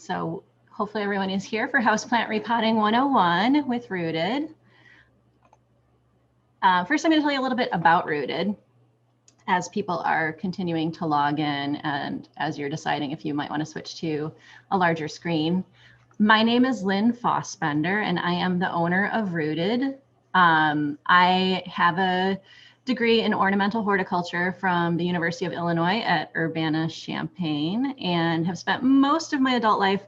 So hopefully everyone is here for Houseplant Repotting 101 with Rooted. First, I'm going to tell you a little bit about Rooted as people are continuing to log in and as you're deciding if you might want to switch to a larger screen. My name is Lynn Fosbender and I am the owner of Rooted. I have a degree in ornamental horticulture from the University of Illinois at Urbana-Champaign and have spent most of my adult life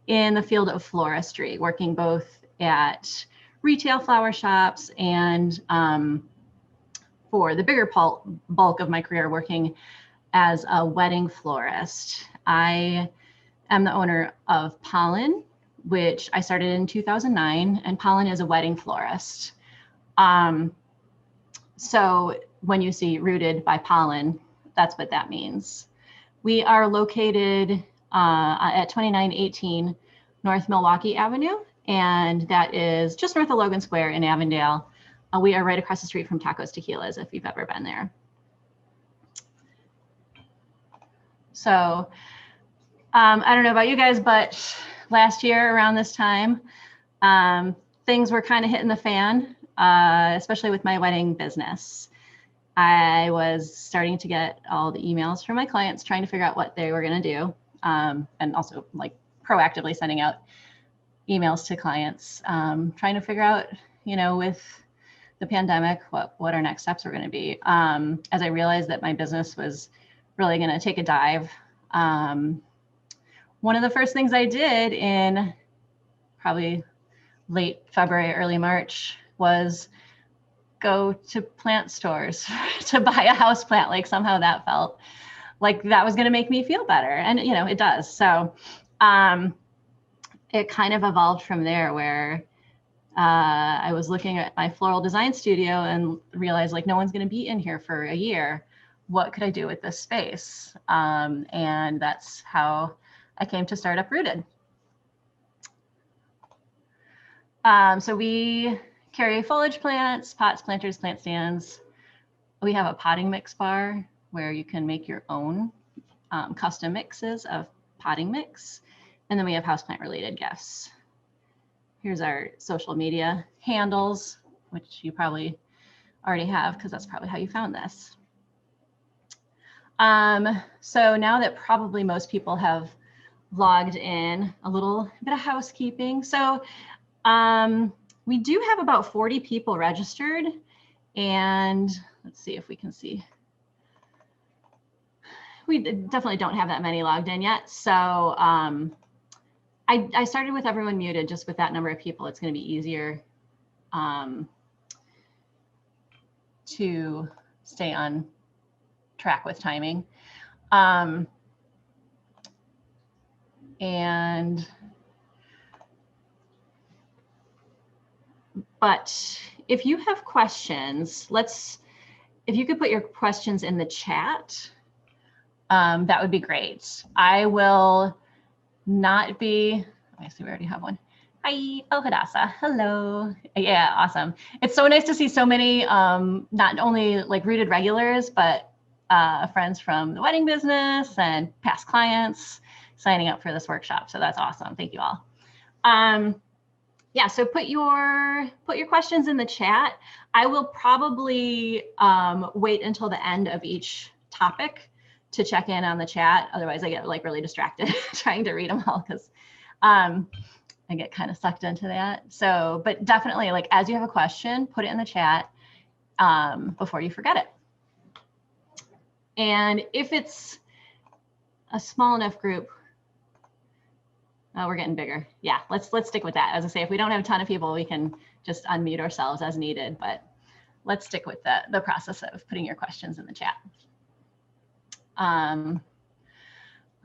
in the field of floristry, working both at retail flower shops and for the bigger bulk of my career working as a wedding florist. I am the owner of Pollen, which I started in 2009, and Pollen is a wedding florist. So when you see Rooted by Pollen, that's what that means. We are located at 2918 North Milwaukee Avenue, and that is just north of Logan Square in Avondale. We are right across the street from Tacos Tequilas, if you've ever been there. So I don't know about you guys, but last year around this time, things were kind of hitting the fan, especially with my wedding business. I was starting to get all the emails from my clients trying to figure out what they were going to do, and also like proactively sending out emails to clients, trying to figure out, you know, with the pandemic, what our next steps were going to be. As I realized that my business was really going to take a dive, one of the first things I did in probably late February, early March was go to plant stores to buy a house plant. Like somehow that felt like that was going to make me feel better. And, you know, it does. So it kind of evolved from there where I was looking at my floral design studio and realized like no one's going to be in here for a year. What could I do with this space? And that's how I came to start up Rooted. So we carry foliage plants, pots, planters, plant stands. We have a potting mix bar where you can make your own custom mixes of potting mix. And then we have houseplant related gifts. Here's our social media handles, which you probably already have because that's probably how you found this. So now that probably most people have logged in, a little bit of housekeeping. So we do have about 40 people registered, and let's see if we can see. We definitely don't have that many logged in yet. So I started with everyone muted. Just with that number of people, it's going to be easier to stay on track with timing. But if you have questions, if you could put your questions in the chat, that would be great. I will not be, I see we already have one. Hi, oh, Hadassah, hello. Yeah, awesome. It's so nice to see so many, not only like Rooted regulars, but friends from the wedding business and past clients signing up for this workshop. So that's awesome. Thank you all. Yeah, so put your questions in the chat. I will probably wait until the end of each topic to check in on the chat. Otherwise, I get like really distracted trying to read them all because I get kind of sucked into that. So, but definitely, like as you have a question, put it in the chat before you forget it. And if it's a small enough group, we're getting bigger. Yeah, let's stick with that. As I say, if we don't have a ton of people, we can just unmute ourselves as needed, but let's stick with the process of putting your questions in the chat.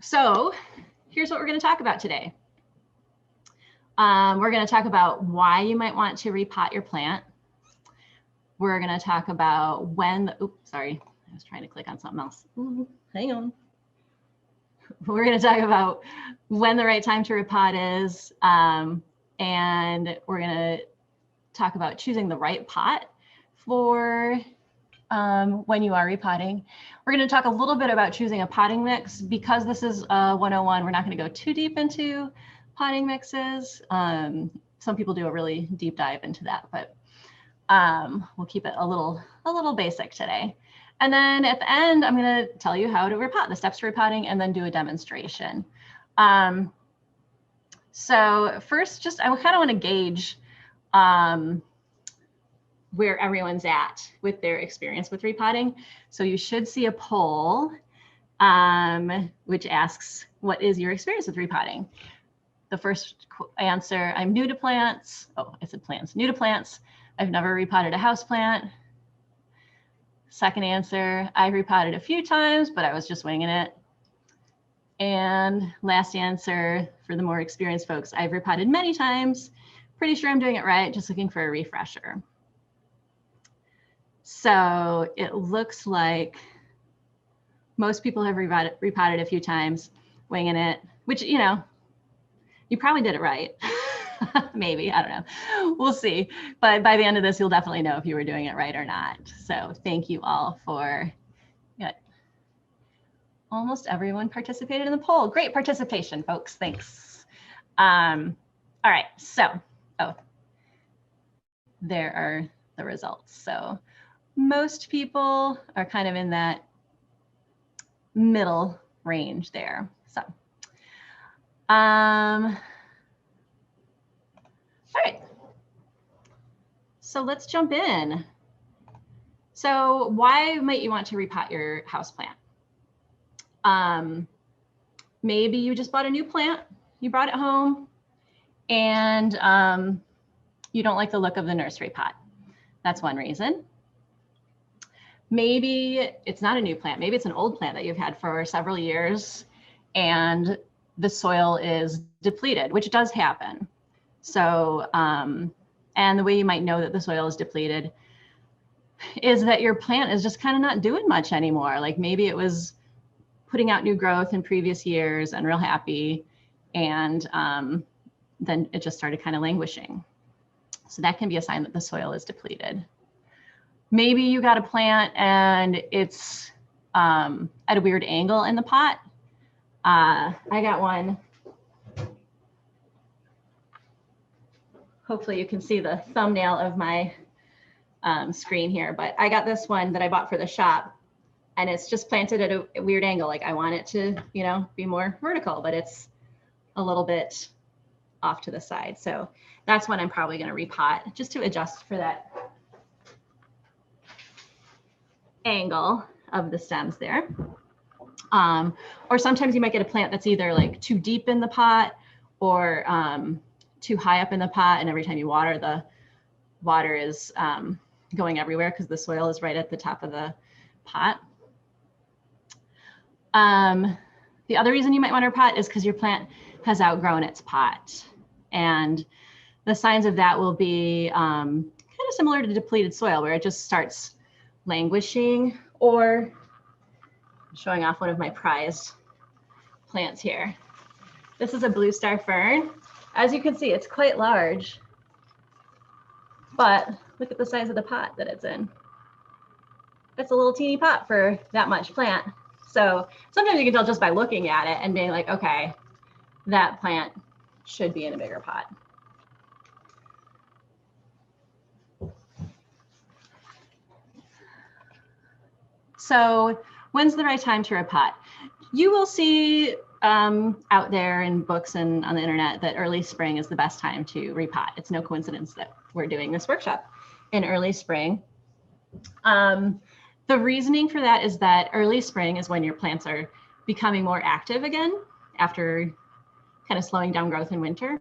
So here's what we're going to talk about today. We're going to talk about why you might want to repot your plant. We're going to talk about when, oops, sorry, I was trying to click on something else. Ooh, hang on. We're going to talk about when the right time to repot is, and we're going to talk about choosing the right pot for when you are repotting. We're going to talk a little bit about choosing a potting mix. Because this is 101, we're not going to go too deep into potting mixes. Some people do a really deep dive into that, but we'll keep it a little basic today. And then at the end, I'm going to tell you how to repot, the steps to repotting, and then do a demonstration. So first, just I kind of want to gauge where everyone's at with their experience with repotting. So you should see a poll which asks, what is your experience with repotting? The first answer, I'm new to plants. Oh, I said plants, new to plants. I've never repotted a houseplant. Second answer, I repotted a few times, but I was just winging it. And last answer, for the more experienced folks, I've repotted many times. Pretty sure I'm doing it right, just looking for a refresher. So it looks like most people have repotted a few times, winging it, which, you know, you probably did it right. Maybe, I don't know. We'll see. But by the end of this, you'll definitely know if you were doing it right or not. So thank you all for, almost everyone participated in the poll. Great participation, folks. Thanks. All right, so, there are the results. So most people are kind of in that middle range there. So, all right. So let's jump in. So why might you want to repot your houseplant? Maybe you just bought a new plant, you brought it home, and you don't like the look of the nursery pot. That's one reason. Maybe it's not a new plant. Maybe it's an old plant that you've had for several years and the soil is depleted, which does happen. So, and the way you might know that the soil is depleted is that your plant is just kind of not doing much anymore. Like maybe it was putting out new growth in previous years and real happy, and then it just started kind of languishing. So that can be a sign that the soil is depleted. Maybe you got a plant and it's at a weird angle in the pot. I got one. Hopefully you can see the thumbnail of my screen here, but I got this one that I bought for the shop, and it's just planted at a weird angle. Like I want it to, you know, be more vertical, but it's a little bit off to the side. So that's when I'm probably going to repot, just to adjust for that angle of the stems there. Or sometimes you might get a plant that's either like too deep in the pot or too high up in the pot, and every time you water, the water is going everywhere because the soil is right at the top of the pot. The other reason you might want to repot is because your plant has outgrown its pot, and the signs of that will be kind of similar to depleted soil, where it just starts languishing. Or showing off one of my prized plants here. This is a blue star fern. As you can see, it's quite large, but look at the size of the pot that it's in. It's a little teeny pot for that much plant. So sometimes you can tell just by looking at it and being like, okay, that plant should be in a bigger pot. So when's the right time to repot? You will see out there in books and on the internet that early spring is the best time to repot. It's no coincidence that we're doing this workshop in early spring. The reasoning for that is that early spring is when your plants are becoming more active again after kind of slowing down growth in winter.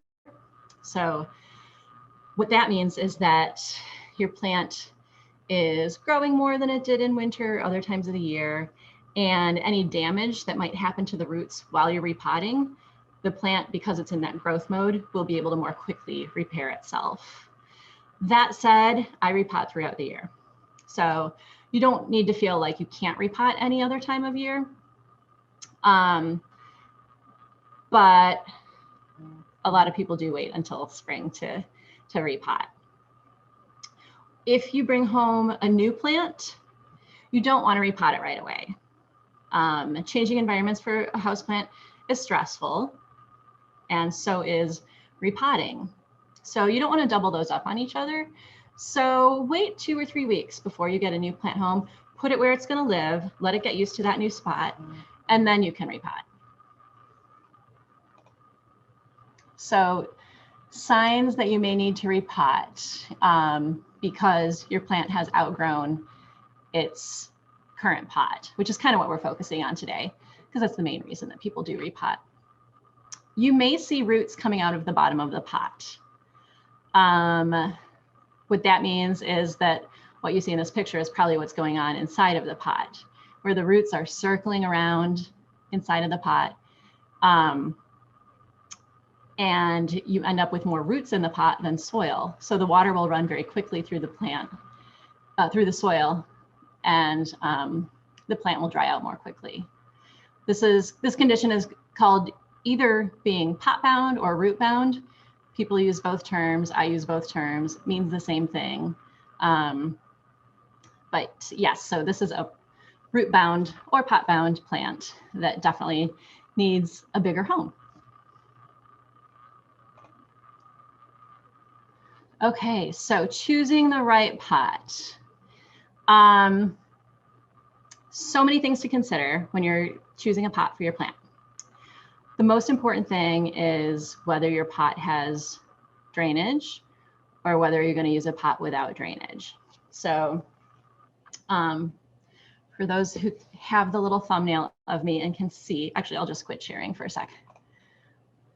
So what that means is that your plant is growing more than it did in winter, other times of the year, and any damage that might happen to the roots while you're repotting, the plant, because it's in that growth mode, will be able to more quickly repair itself. That said, I repot throughout the year. So you don't need to feel like you can't repot any other time of year. But a lot of people do wait until spring to repot. If you bring home a new plant, you don't want to repot it right away. Changing environments for a houseplant is stressful, and so is repotting. So you don't want to double those up on each other. So wait 2 or 3 weeks before you get a new plant home, put it where it's going to live, let it get used to that new spot, and then you can repot. So signs that you may need to repot because your plant has outgrown its current pot, which is kind of what we're focusing on today, because that's the main reason that people do repot. You may see roots coming out of the bottom of the pot. What that means is that what you see in this picture is probably what's going on inside of the pot, where the roots are circling around inside of the pot. And you end up with more roots in the pot than soil. So the water will run very quickly through the plant, through the soil, and the plant will dry out more quickly. This condition is called either being pot bound or root bound. People use both terms. I use both terms. It means the same thing. But yes, so this is a root bound or pot bound plant that definitely needs a bigger home. Okay, so choosing the right pot. So many things to consider when you're choosing a pot for your plant. The most important thing is whether your pot has drainage or whether you're going to use a pot without drainage. So for those who have the little thumbnail of me and can see, actually, I'll just quit sharing for a sec.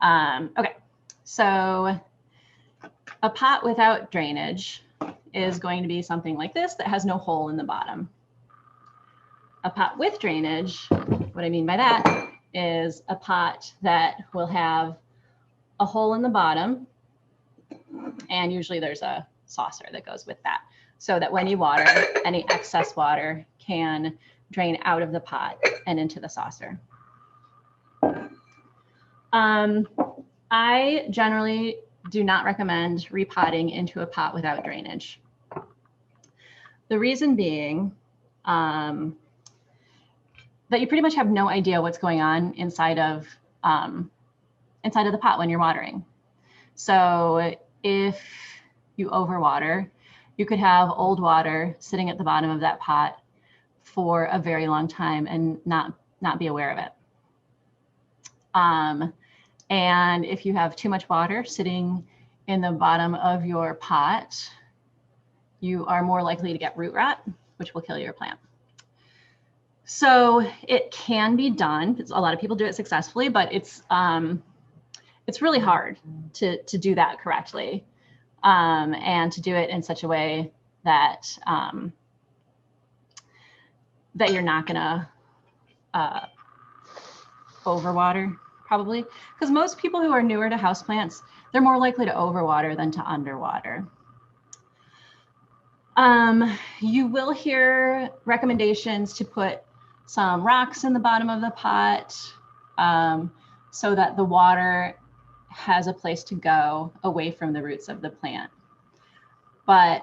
Okay, so a pot without drainage is going to be something like this that has no hole in the bottom. A pot with drainage, what I mean by that is a pot that will have a hole in the bottom, and usually there's a saucer that goes with that, so that when you water, any excess water can drain out of the pot and into the saucer. I generally do not recommend repotting into a pot without drainage. The reason being that you pretty much have no idea what's going on inside of the pot when you're watering. So if you overwater, you could have old water sitting at the bottom of that pot for a very long time and not be aware of it. And if you have too much water sitting in the bottom of your pot, you are more likely to get root rot, which will kill your plant. So it can be done. A lot of people do it successfully, but it's really hard to do that correctly, and to do it in such a way that that you're not gonna overwater, probably, because most people who are newer to houseplants, they're more likely to overwater than to underwater. You will hear recommendations to put some rocks in the bottom of the pot so that the water has a place to go away from the roots of the plant. But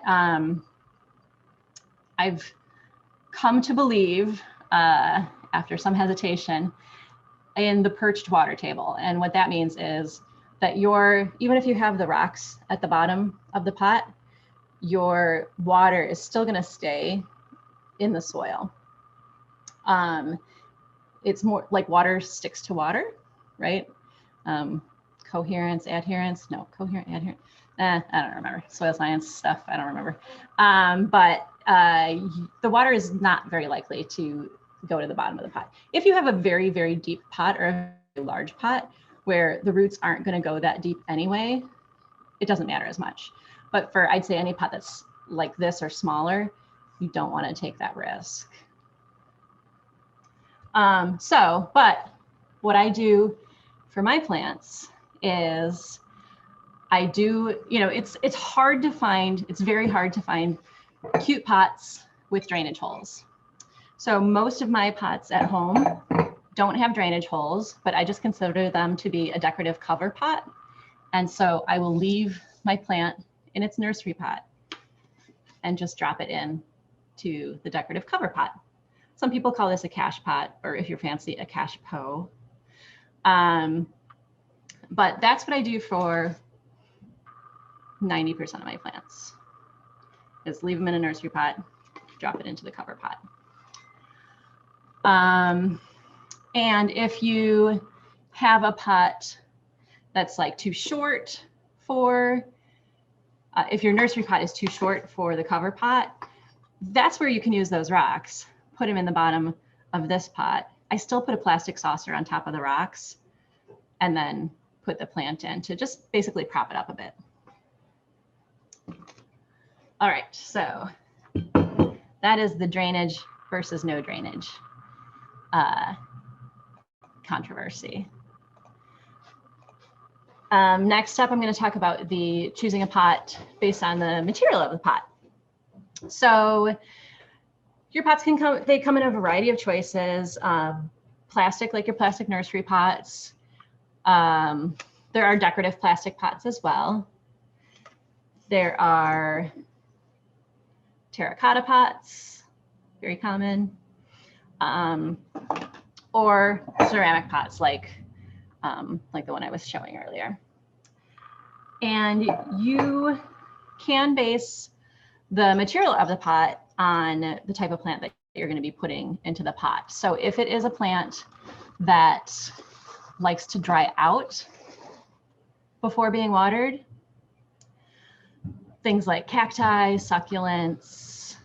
I've come to believe, after some hesitation, in the perched water table. And what that means is that even if you have the rocks at the bottom of the pot, your water is still going to stay in the soil. It's more like water sticks to water, right? Coherence, adherence, no, coherent, adherent. I don't remember. Soil science stuff, I don't remember. But the water is not very likely to go to the bottom of the pot. If you have a very, very deep pot or a very large pot where the roots aren't going to go that deep anyway, it doesn't matter as much. But for, I'd say, any pot that's like this or smaller, you don't want to take that risk. But what I do for my plants is I do, it's hard to find, it's very hard to find cute pots with drainage holes. So most of my pots at home don't have drainage holes, but I just consider them to be a decorative cover pot. And so I will leave my plant in its nursery pot and just drop it in to the decorative cover pot. Some people call this a cache pot, or if you're fancy, a cache pot. But that's what I do for 90% of my plants, is leave them in a nursery pot, drop it into the cover pot. And if you have a pot that's like too short for, if your nursery pot is too short for the cover pot, that's where you can use those rocks. Put them in the bottom of this pot. I still put a plastic saucer on top of the rocks and then put the plant in to just basically prop it up a bit. All right, so that is the drainage versus no drainage controversy. Next up, I'm going to talk about the choosing a pot based on the material of the pot. So your pots can come in a variety of choices. Plastic, like your plastic nursery pots. There are decorative plastic pots as well. There are terracotta pots, very common, or ceramic pots like the one I was showing earlier. And you can base the material of the pot on the type of plant that you're going to be putting into the pot. So if it is a plant that likes to dry out before being watered, things like cacti, succulents,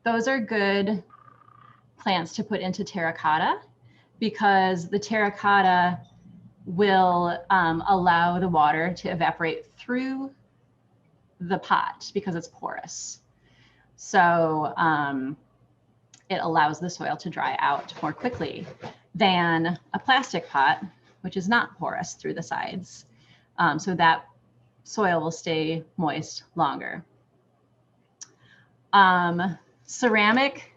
those are good plants to put into terracotta, because the terracotta will allow the water to evaporate through the pot because it's porous. So it allows the soil to dry out more quickly than a plastic pot, which is not porous through the sides. So that soil will stay moist longer. Ceramic,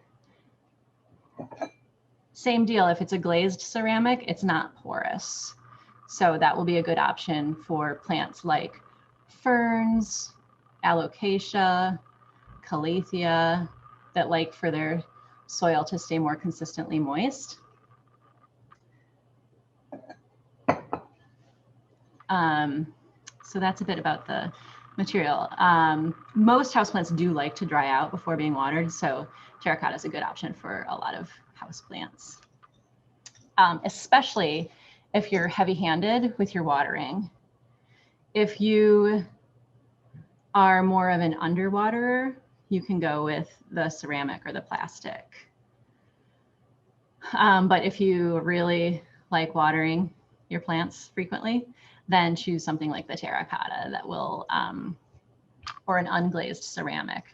same deal. If it's a glazed ceramic, it's not porous. So that will be a good option for plants like ferns, alocasia, calathea, that like for their soil to stay more consistently moist. So that's a bit about the material. Most houseplants do like to dry out before being watered, so terracotta is a good option for a lot of houseplants, especially if you're heavy-handed with your watering. If you are more of an underwaterer, you can go with the ceramic or the plastic. But if you really like watering your plants frequently, then choose something like the terracotta that will, or an unglazed ceramic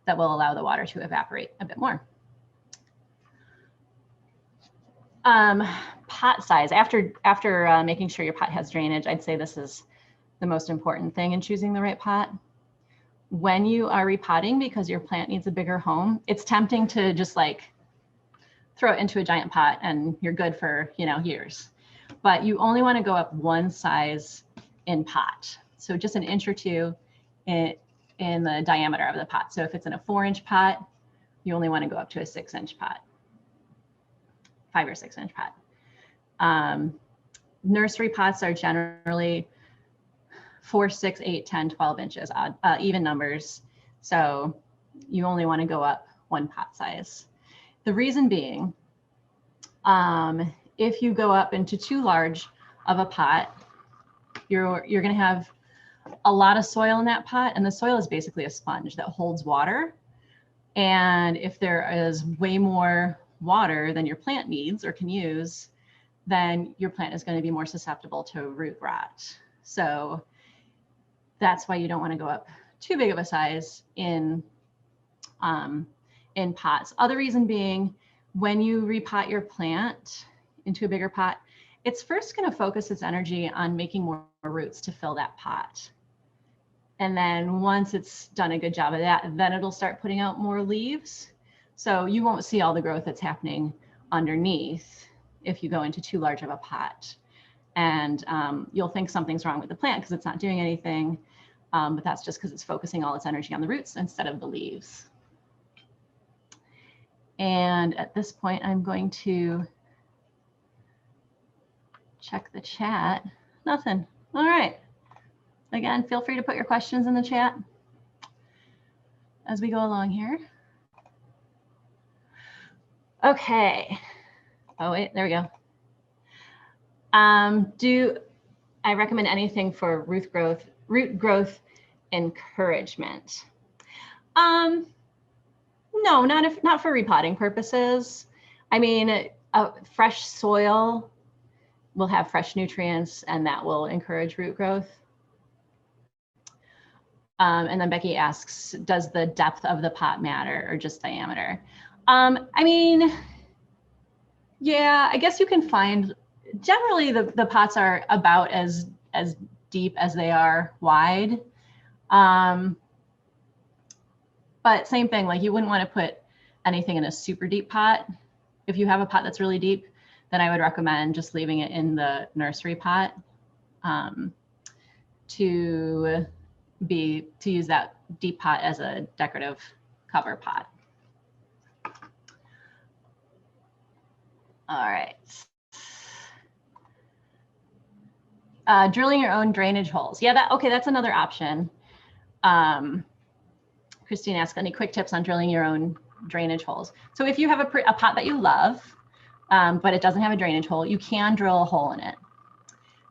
that will allow the water to evaporate a bit more. Pot size, after making sure your pot has drainage, I'd say this is the most important thing in choosing the right pot. When you are repotting because your plant needs a bigger home, it's tempting to just like throw it into a giant pot and you're good for, years. But you only want to go up one size in pot. So just an inch or two in the diameter of the pot. So if it's in a 4-inch pot, you only want to go up to a 6-inch pot, 5 or 6-inch pot. Nursery pots are generally 4, 6, 8, 10, 12 inches, even numbers. So you only want to go up one pot size. The reason being, if you go up into too large of a pot, you're going to have a lot of soil in that pot, and the soil is basically a sponge that holds water. And if there is way more water than your plant needs or can use, then your plant is going to be more susceptible to root rot. So that's why you don't want to go up too big of a size in pots. Other reason being, when you repot your plant into a bigger pot, it's first going to focus its energy on making more roots to fill that pot. And then once it's done a good job of that, then it'll start putting out more leaves. So you won't see all the growth that's happening underneath if you go into too large of a pot. And you'll think something's wrong with the plant because it's not doing anything, but that's just because it's focusing all its energy on the roots instead of the leaves. And at this point, I'm going to check the chat. Nothing. All right. Again, feel free to put your questions in the chat as we go along here. Okay. Oh, wait, there we go. Do I recommend anything for root growth encouragement? No, not for repotting purposes. I mean, fresh soil will have fresh nutrients, and that will encourage root growth. And then Becky asks, does the depth of the pot matter or just diameter? I mean, yeah, I guess you can find, generally the pots are about as deep as they are wide. But same thing, like you wouldn't want to put anything in a super deep pot. If you have a pot that's really deep, then I would recommend just leaving it in the nursery pot to use that deep pot as a decorative cover pot. All right. Drilling your own drainage holes. Yeah, okay, that's another option. Christine asked, any quick tips on drilling your own drainage holes? So if you have a pot that you love, but it doesn't have a drainage hole, you can drill a hole in it.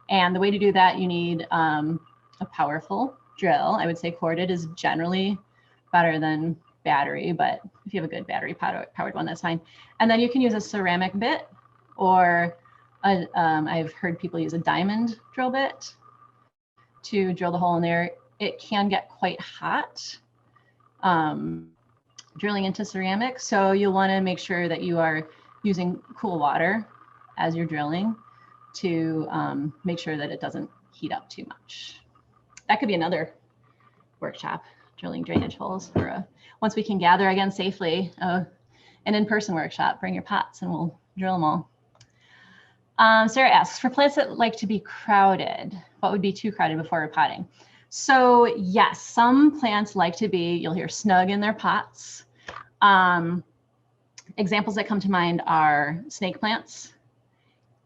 And the way to do that, you need a powerful drill. I would say corded is generally better than battery, but if you have a good battery powered one, that's fine. And then you can use a ceramic bit, or I've heard people use a diamond drill bit to drill the hole in there. It can get quite hot drilling into ceramic, so you'll want to make sure that you are using cool water as you're drilling to make sure that it doesn't heat up too much. That could be another workshop, drilling drainage holes, for once we can gather again safely, an in-person workshop. Bring your pots and we'll drill them all. Sarah asks, for plants that like to be crowded, what would be too crowded before repotting? So yes, some plants like to be, you'll hear, snug in their pots. Examples that come to mind are snake plants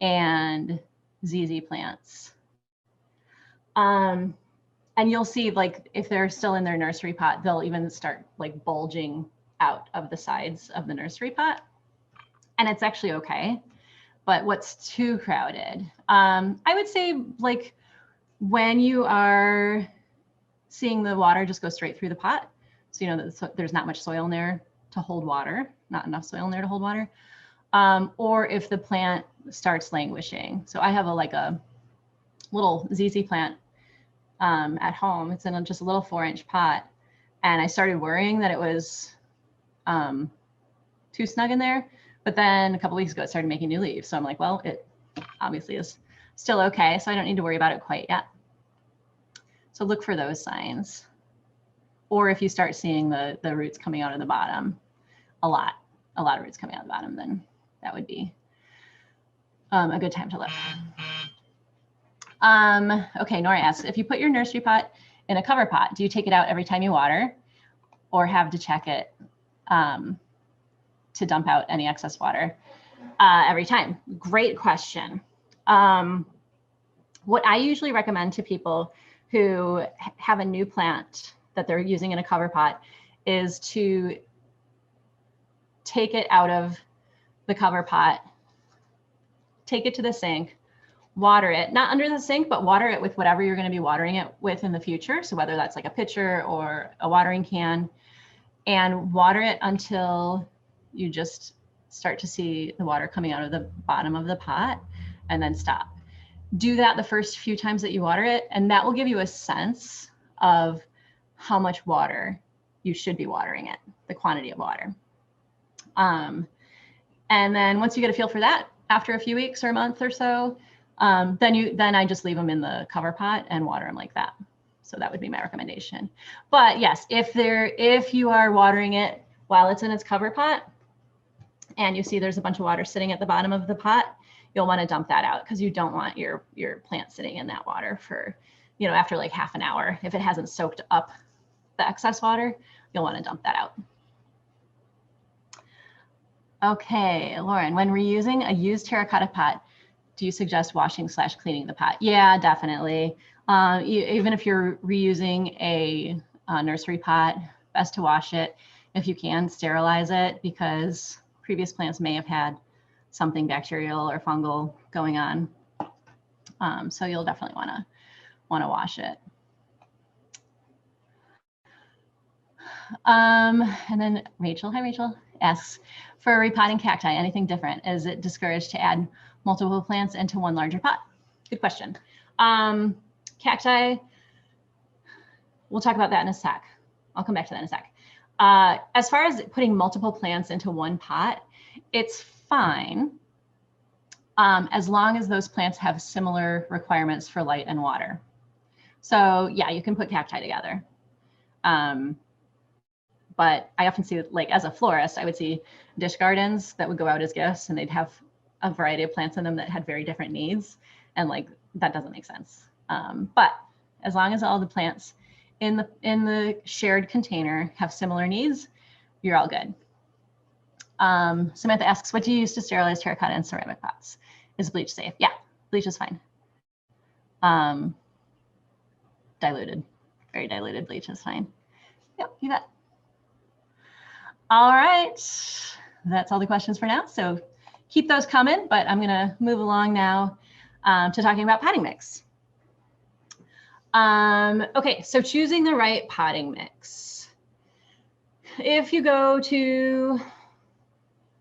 and ZZ plants. And you'll see, like, if they're still in their nursery pot, they'll even start like bulging out of the sides of the nursery pot. And it's actually okay. But what's too crowded? I would say, like, when you are seeing the water just go straight through the pot, so you know that there's not much soil in there to hold water, not enough soil in there to hold water, or if the plant starts languishing. So I have a little ZZ plant at home. It's in just a little 4-inch pot, and I started worrying that it was too snug in there. But then a couple weeks ago, it started making new leaves. So I'm like, well, it obviously is still okay, so I don't need to worry about it quite yet. So look for those signs. Or if you start seeing the roots coming out of the bottom, a lot of roots coming out of the bottom, then that would be a good time to look. Okay, Nora asks, if you put your nursery pot in a cover pot, do you take it out every time you water, or have to check it to dump out any excess water every time? Great question. What I usually recommend to people who have a new plant that they're using in a cover pot is to take it out of the cover pot, take it to the sink, water it, not under the sink, but water it with whatever you're going to be watering it with in the future. So whether that's like a pitcher or a watering can, and water it until you just start to see the water coming out of the bottom of the pot, and then stop. Do that the first few times that you water it, and that will give you a sense of how much water you should be watering it, the quantity of water. And then once you get a feel for that, after a few weeks or a month or so, then I just leave them in the cover pot and water them like that. So that would be my recommendation. But yes, if you are watering it while it's in its cover pot and you see there's a bunch of water sitting at the bottom of the pot, you'll want to dump that out, because you don't want your plant sitting in that water for, after like half an hour. If it hasn't soaked up the excess water, you'll want to dump that out. Okay, Lauren, when reusing a used terracotta pot, do you suggest washing / cleaning the pot? Yeah, definitely. Even if you're reusing a nursery pot, best to wash it. If you can, sterilize it, because previous plants may have had something bacterial or fungal going on. So you'll definitely want to wash it. And then Rachel, hi Rachel, asks, for repotting cacti, anything different? Is it discouraged to add multiple plants into one larger pot? Good question. Cacti, we'll talk about that in a sec. I'll come back to that in a sec. As far as putting multiple plants into one pot, it's fine as long as those plants have similar requirements for light and water. So yeah, you can put cacti together. But I often see, like as a florist, I would see dish gardens that would go out as gifts and they'd have a variety of plants in them that had very different needs. And like, that doesn't make sense. But as long as all the plants in the shared container have similar needs, you're all good. Samantha asks, what do you use to sterilize terracotta and ceramic pots? Is bleach safe? Yeah, bleach is fine. Diluted, very diluted bleach is fine. Yep, you bet. All right, that's all the questions for now. So keep those coming, but I'm gonna move along now to talking about potting mix. Okay, so choosing the right potting mix. If you go to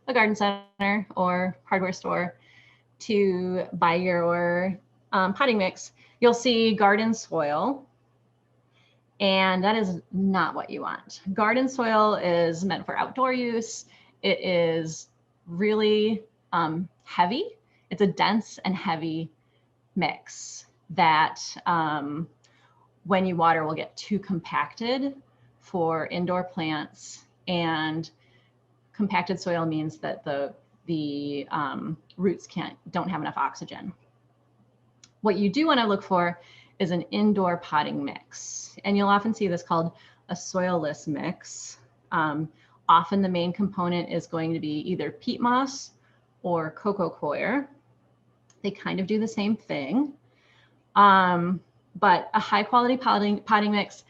a garden center or hardware store to buy your potting mix, you'll see garden soil. And that is not what you want. Garden soil is meant for outdoor use. It is really heavy. It's a dense and heavy mix that when you water will get too compacted for indoor plants. And compacted soil means that the roots don't have enough oxygen. What you do want to look for is an indoor potting mix. And you'll often see this called a soilless mix. Often the main component is going to be either peat moss or coco coir. They kind of do the same thing. But a high quality potting mix,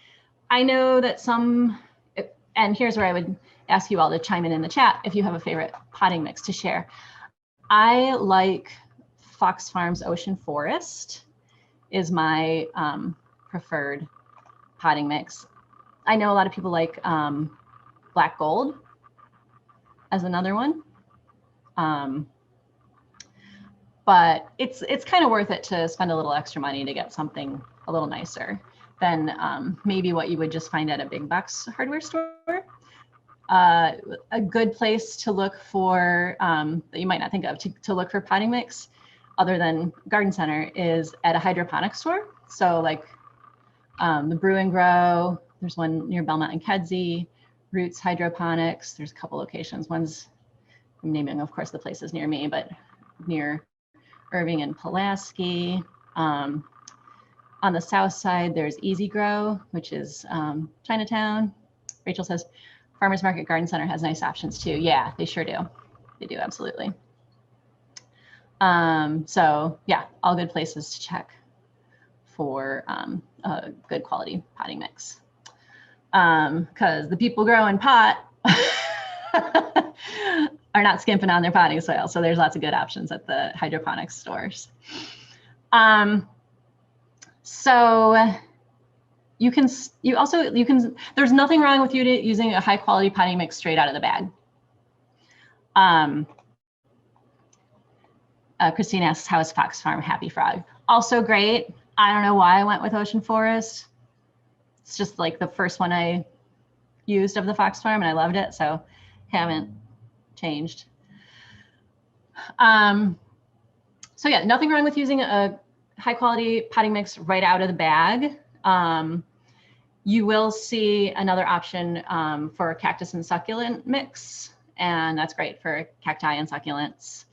I know that some, and here's where I would ask you all to chime in the chat if you have a favorite potting mix to share. I like Fox Farms Ocean Forest is my preferred potting mix. I know a lot of people like Black Gold as another one. But it's kind of worth it to spend a little extra money to get something a little nicer than maybe what you would just find at a big box hardware store. A good place to look for, that you might not think of, to look for potting mix other than garden center is at a hydroponic store. So like the Brew and Grow, there's one near Belmont and Kedzie, Roots Hydroponics, there's a couple locations. One's, I'm naming of course the places near me, but near Irving and Pulaski. On the south side, there's Easy Grow, which is Chinatown. Rachel says, Farmers Market Garden Center has nice options too. Yeah, they sure do. They do, absolutely. So yeah, all good places to check for a good quality potting mix. Because the people growing pot are not skimping on their potting soil. So there's lots of good options at the hydroponics stores. So you can, there's nothing wrong with you using a high quality potting mix straight out of the bag. Christine asks, how is Fox Farm Happy Frog? Also great. I don't know why I went with Ocean Forest. It's just like the first one I used of the Fox Farm and I loved it. So haven't changed. So yeah, nothing wrong with using a high quality potting mix right out of the bag. You will see another option for cactus and succulent mix, and that's great for cacti and succulents.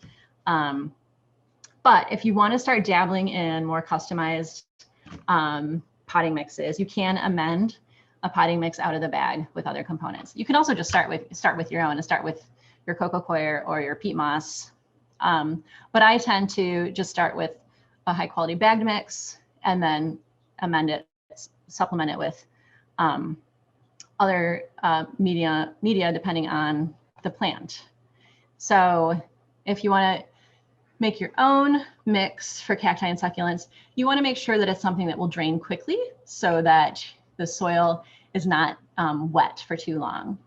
But if you want to start dabbling in more customized potting mixes, you can amend a potting mix out of the bag with other components. You can also just start with your own and start with your coco coir or your peat moss. But I tend to just start with a high quality bagged mix and then amend it, supplement it with other media depending on the plant. So if you want to make your own mix for cacti and succulents, you want to make sure that it's something that will drain quickly so that the soil is not wet for too long.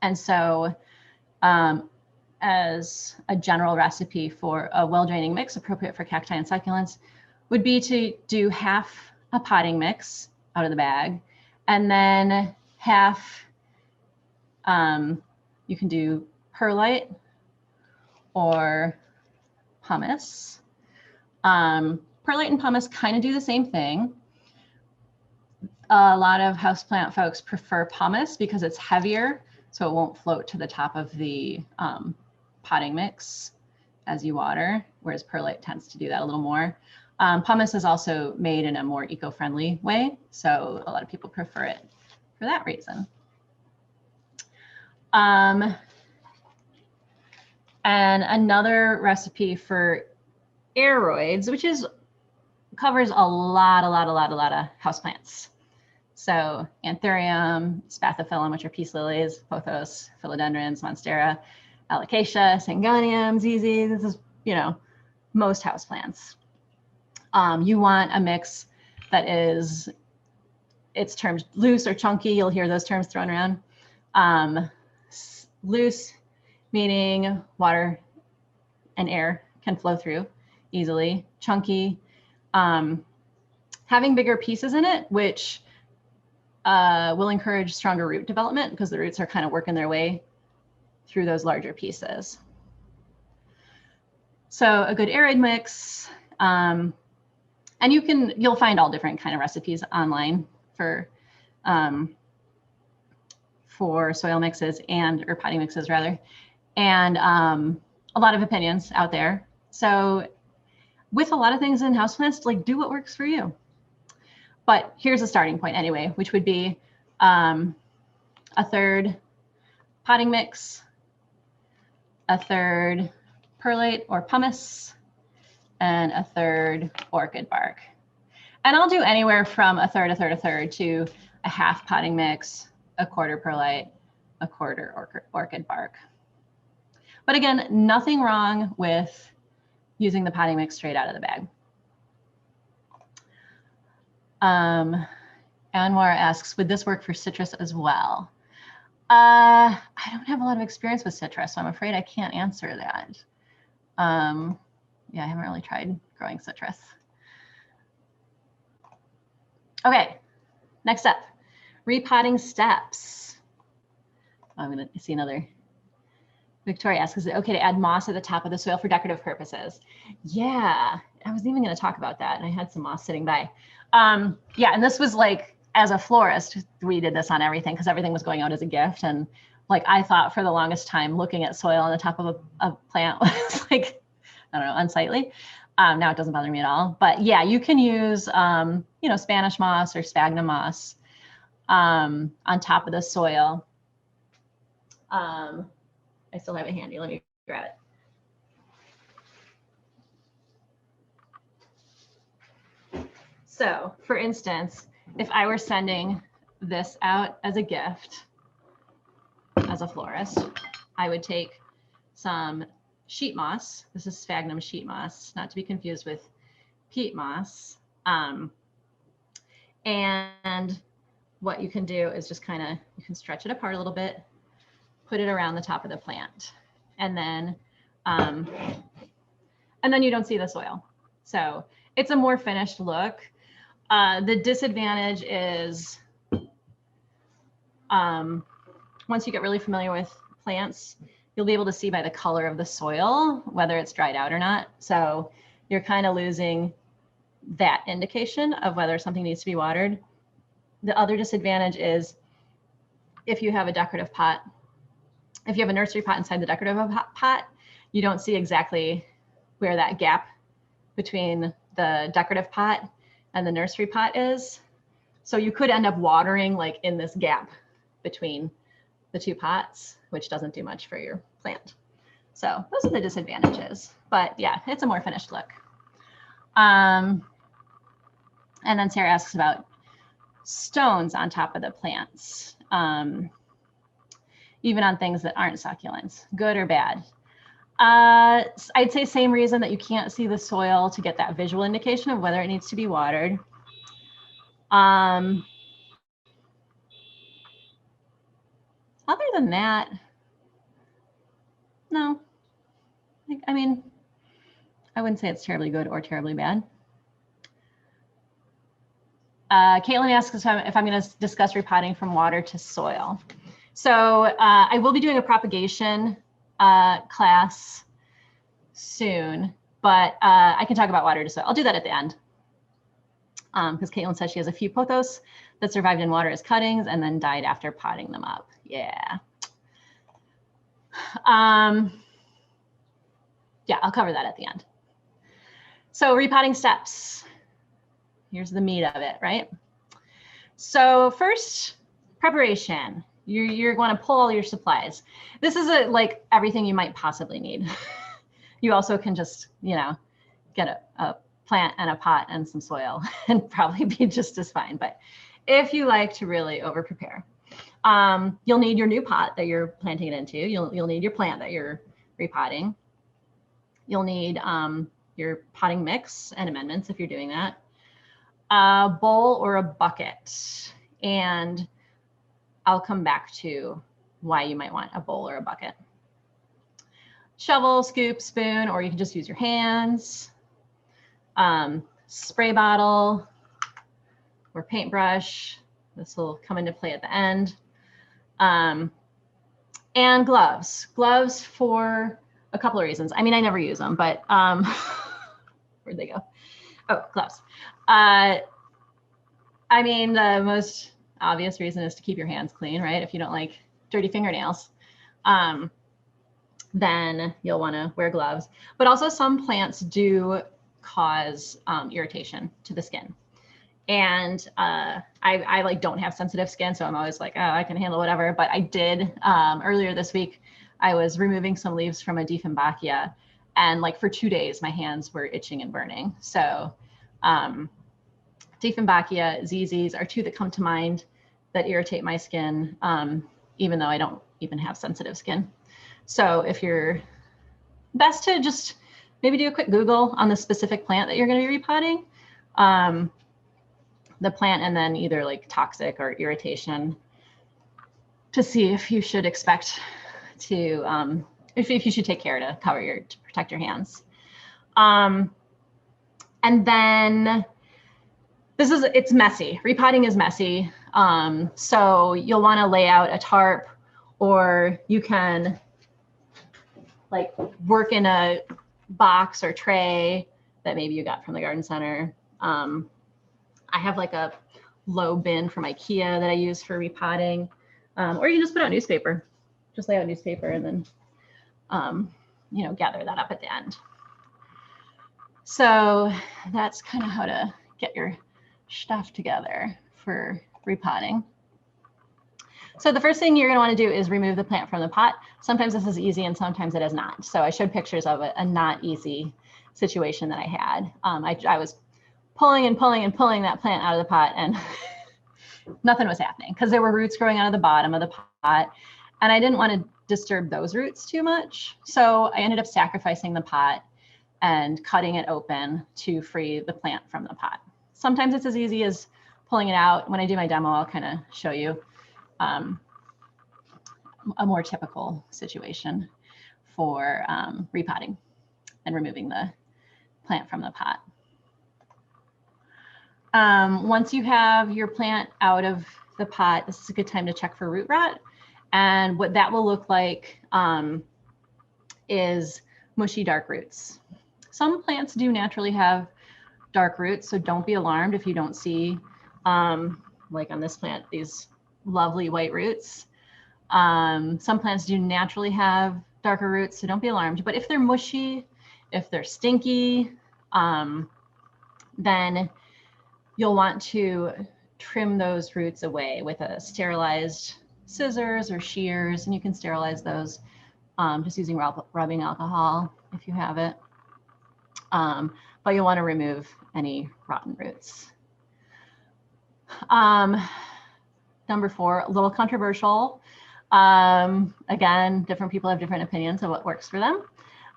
And so as a general recipe for a well-draining mix appropriate for cacti and succulents would be to do half a potting mix out of the bag, and then half, you can do perlite or pumice. Perlite and pumice kind of do the same thing. A lot of houseplant folks prefer pumice because it's heavier, so it won't float to the top of the potting mix as you water, whereas perlite tends to do that a little more. Pumice is also made in a more eco-friendly way, so a lot of people prefer it for that reason. And another recipe for aeroids, which covers a lot of houseplants. So anthurium, spathiphyllum, which are peace lilies, pothos, philodendrons, monstera, alocasia, syngonium, ZZ. This is, most houseplants. You want a mix that it's termed loose or chunky. You'll hear those terms thrown around. Loose meaning water and air can flow through easily. Chunky, having bigger pieces in it, which will encourage stronger root development because the roots are kind of working their way through those larger pieces. So a good aeroid mix, and you'll find all different kind of recipes online for soil mixes or potting mixes rather, and a lot of opinions out there. So with a lot of things in houseplants, like do what works for you. But here's a starting point anyway, which would be a third potting mix, a third perlite or pumice, and a third orchid bark. And I'll do anywhere from a third to a half potting mix, a quarter perlite, a quarter orchid bark. But again, nothing wrong with using the potting mix straight out of the bag. Anwar asks, would this work for citrus as well? I don't have a lot of experience with citrus, so I'm afraid I can't answer that. Yeah, I haven't really tried growing citrus. Okay, next up, repotting steps. I'm going to see another. Victoria asks, is it okay to add moss at the top of the soil for decorative purposes? Yeah, I was even going to talk about that, and I had some moss sitting by. Yeah, and this was like, as a florist, we did this on everything because everything was going out as a gift. And like, I thought for the longest time, looking at soil on the top of a plant was like, I don't know, unsightly. Now it doesn't bother me at all. But yeah, you can use, Spanish moss or sphagnum moss on top of the soil. I still have it handy. Let me grab it. So for instance, if I were sending this out as a gift, as a florist, I would take some sheet moss. This is sphagnum sheet moss, not to be confused with peat moss. And what you can do is just you can stretch it apart a little bit, put it around the top of the plant, and then you don't see the soil. So it's a more finished look. The disadvantage is once you get really familiar with plants, you'll be able to see by the color of the soil whether it's dried out or not. So you're kind of losing that indication of whether something needs to be watered. The other disadvantage is if you have a decorative pot, if you have a nursery pot inside the decorative pot, you don't see exactly where that gap between the decorative pot and the nursery pot is. So you could end up watering like in this gap between the 2 pots, which doesn't do much for your plant. So those are the disadvantages, but yeah, it's a more finished look. And then Sarah asks about stones on top of the plants, even on things that aren't succulents, good or bad. I'd say same reason that you can't see the soil to get that visual indication of whether it needs to be watered. Other than that, no. I mean, I wouldn't say it's terribly good or terribly bad. Caitlin asks if I'm going to discuss repotting from water to soil. So I will be doing a propagation class soon, but I can talk about water to soil. I'll do that at the end. Because Caitlin says she has a few pothos that survived in water as cuttings and then died after potting them up. Yeah. Yeah, I'll cover that at the end. So repotting steps. Here's the meat of it, right? So first, preparation. You're going to pull all your supplies. This is like everything you might possibly need. You also can just, you know, get a plant and a pot and some soil and probably be just as fine. But if you like to really over prepare, you'll need your new pot that you're planting it into. You'll need your plant that you're repotting. You'll need your potting mix and amendments if you're doing that. A bowl or a bucket. And I'll come back to why you might want a bowl or a bucket. Shovel, scoop, spoon, or you can just use your hands. Spray bottle or paintbrush. This will come into play at the end. And gloves. Gloves for a couple of reasons. I mean, I never use them, but where'd they go? Oh, gloves. I mean, the most obvious reason is to keep your hands clean, right? If you don't like dirty fingernails, then you'll want to wear gloves. But also some plants do cause irritation to the skin. And I like don't have sensitive skin, so I'm always like, oh, I can handle whatever. But I did earlier this week, I was removing some leaves from a Dieffenbachia, and like for 2 days, my hands were itching and burning. So Dieffenbachia, ZZs are 2 that come to mind that irritate my skin, even though I don't even have sensitive skin. So if you're best to just maybe do a quick Google on the specific plant that you're going to be repotting, the plant, and then either like toxic or irritation to see if you should expect to, if you should take care to protect your hands. And then it's messy. Repotting is messy. So you'll want to lay out a tarp, or you can like work in a box or tray that maybe you got from the garden center. I have like a low bin from IKEA that I use for repotting, or you can just put out newspaper, just lay out newspaper and then, you know, gather that up at the end. So that's kind of how to get your stuff together for repotting. So the first thing you're going to want to do is remove the plant from the pot. Sometimes this is easy and sometimes it is not. So I showed pictures of a not easy situation that I had. I was pulling and pulling and pulling that plant out of the pot, and nothing was happening because there were roots growing out of the bottom of the pot, and I didn't want to disturb those roots too much. So I ended up sacrificing the pot and cutting it open to free the plant from the pot. Sometimes it's as easy as pulling it out. When I do my demo, I'll kind of show you a more typical situation for repotting and removing the plant from the pot. Once you have your plant out of the pot, this is a good time to check for root rot. And what that will look like is mushy dark roots. Some plants do naturally have dark roots, so don't be alarmed if you don't see, like on this plant, these lovely white roots. Some plants do naturally have darker roots, so don't be alarmed. But if they're mushy, if they're stinky, then you'll want to trim those roots away with a sterilized scissors or shears, and you can sterilize those just using rubbing alcohol if you have it. But you'll want to remove any rotten roots. Number 4, a little controversial. Again, different people have different opinions of what works for them,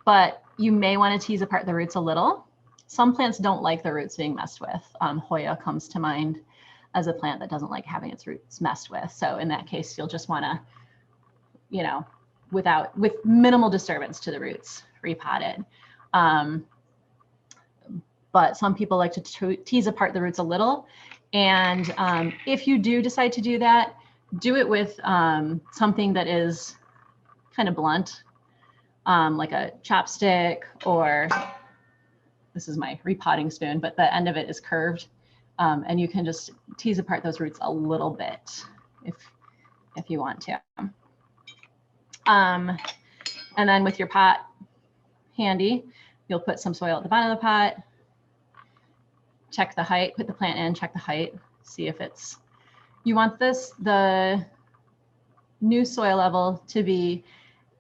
but you may want to tease apart the roots a little. Some plants don't like their roots being messed with. Hoya comes to mind as a plant that doesn't like having its roots messed with. So in that case, you'll just want to, you know, with minimal disturbance to the roots, repot it. But some people like to tease apart the roots a little. And if you do decide to do that, do it with something that is kind of blunt, like a chopstick, or this is my repotting spoon, but the end of it is curved. And you can just tease apart those roots a little bit if you want to. And then with your pot handy, you'll put some soil at the bottom of the pot, check the height, put the plant in, check the height, see if it's, you want the new soil level to be